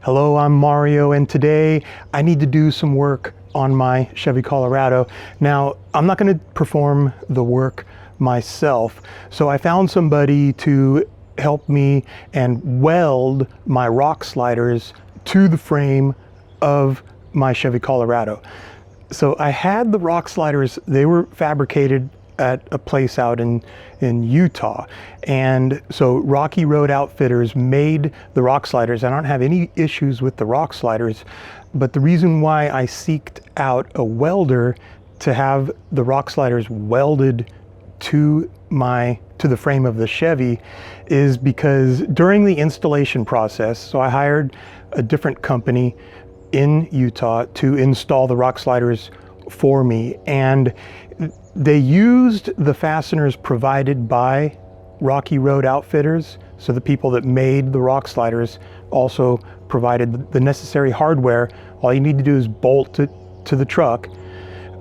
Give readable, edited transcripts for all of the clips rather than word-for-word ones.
Hello, I'm Mario, and today I need to do some work on my Chevy Colorado. Now, I'm not going to perform the work myself, so I found somebody to help me and weld my rock sliders to the frame of my Chevy Colorado. So I had the rock sliders, they were fabricated at a place out in Utah. And so Roack Road Outfitters made the rock sliders. I don't have any issues with the rock sliders, but the reason why I seeked out a welder to have the rock sliders welded to the frame of the Chevy is because during the installation process, so I hired a different company in Utah to install the rock sliders for me, and they used the fasteners provided by Roack Road Outfitters. So the people that made the rock sliders also provided the necessary hardware. All you need to do is bolt it to the truck.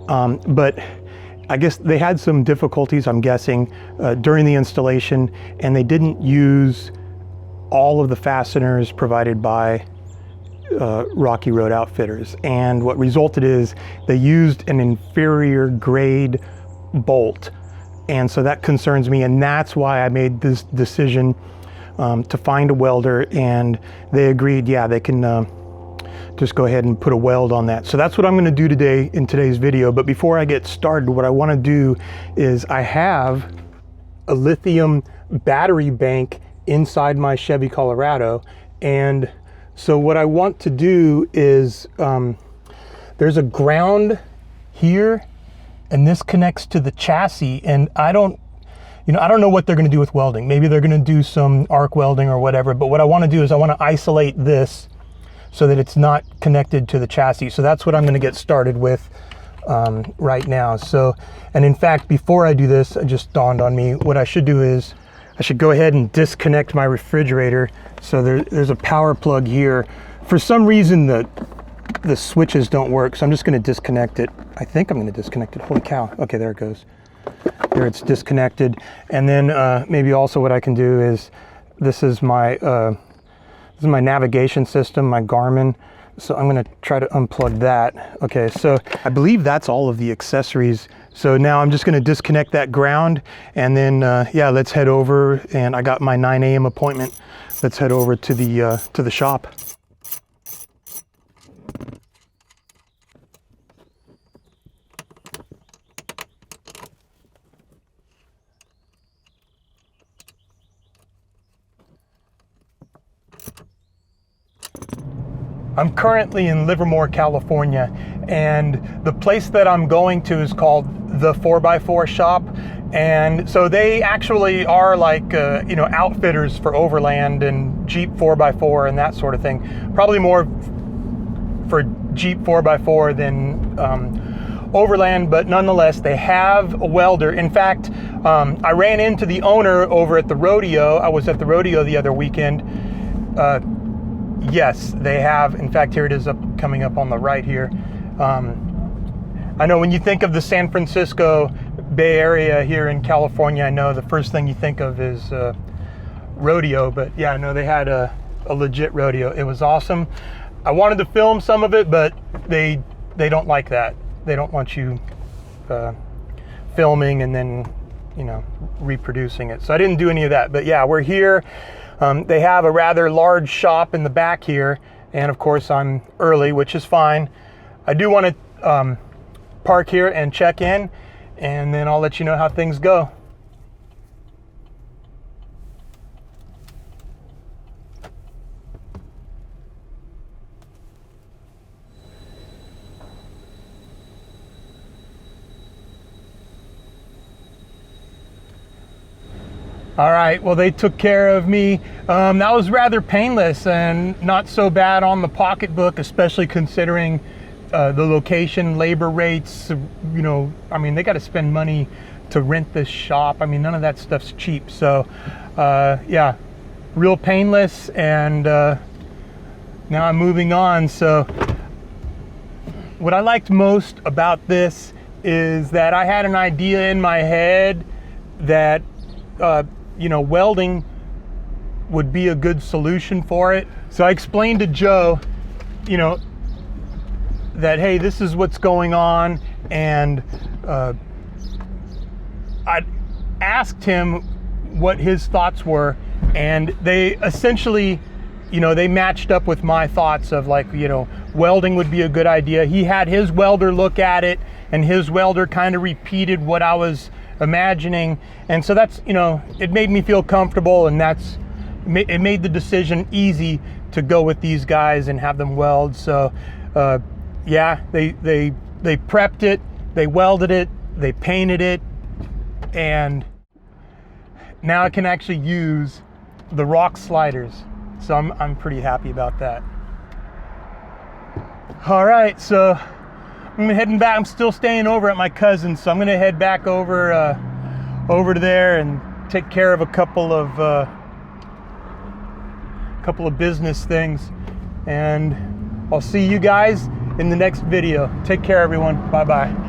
But I guess they had some difficulties, I'm guessing, during the installation, and they didn't use all of the fasteners provided by Roack Road Outfitters. And what resulted is they used an inferior grade bolt. And so that concerns me, and that's why I made this decision to find a welder, and they agreed, yeah, they can just go ahead and put a weld on that. So that's what I'm going to do today in today's video. But before I get started, what I want to do is I have a lithium battery bank inside my Chevy Colorado, and so what I want to do is there's a ground here, and this connects to the chassis, and I don't know what they're going to do with welding. Maybe they're going to do some arc welding or whatever, but what I want to do is I want to isolate this so that it's not connected to the chassis. So that's what I'm going to get started with right now. So, and in fact, before I do this, it just dawned on me, what I should do is I should go ahead and disconnect my refrigerator. So there's a power plug here. For some reason, the switches don't work, so I'm just going to disconnect it. I think I'm going to disconnect it. Holy cow. Okay, there it goes. There, it's disconnected. And then maybe also what I can do is, this is my navigation system, my Garmin. So I'm going to try to unplug that. Okay, so I believe that's all of the accessories. So now I'm just going to disconnect that ground, and then yeah, let's head over. And I got my 9 a.m. appointment. Let's head over to the shop. I'm currently in Livermore, California, and the place that I'm going to is called the 4x4 shop. And so they actually are like, outfitters for overland and Jeep 4x4 and that sort of thing. Probably more for Jeep 4x4 than overland, but nonetheless, they have a welder. In fact, I ran into the owner over at the rodeo. I was at the rodeo the other weekend. Yes, they have. In fact, here it is coming up on the right here. I know when you think of the San Francisco Bay Area here in California, I know the first thing you think of is rodeo, but yeah, no, they had a legit rodeo. It was awesome. I wanted to film some of it, but they don't like that. They don't want you filming and then, reproducing it. So I didn't do any of that, but yeah, we're here. They have a rather large shop in the back here, and of course I'm early, which is fine. I do want to park here and check in, and then I'll let you know how things go. All right, well, they took care of me. That was rather painless and not so bad on the pocketbook, especially considering the location, labor rates. I mean, they got to spend money to rent this shop. I mean, none of that stuff's cheap. So yeah, real painless. And now I'm moving on. So what I liked most about this is that I had an idea in my head that welding would be a good solution for it. So I explained to Joe, you know, that, hey, this is what's going on, and I asked him what his thoughts were, and they essentially, you know, they matched up with my thoughts of, like, you know, welding would be a good idea. He had his welder look at it, and his welder kind of repeated what I was imagining, and so that's, you know, it made me feel comfortable, and it made the decision easy to go with these guys and have them weld. So yeah, they prepped it, they welded it, they painted it, and now I can actually use the Roack sliders. So I'm pretty happy about that. All right, so I'm heading back. I'm still staying over at my cousin's, so I'm gonna head back over to there and take care of a couple of business things, and I'll see you guys in the next video. Take care, everyone. Bye bye.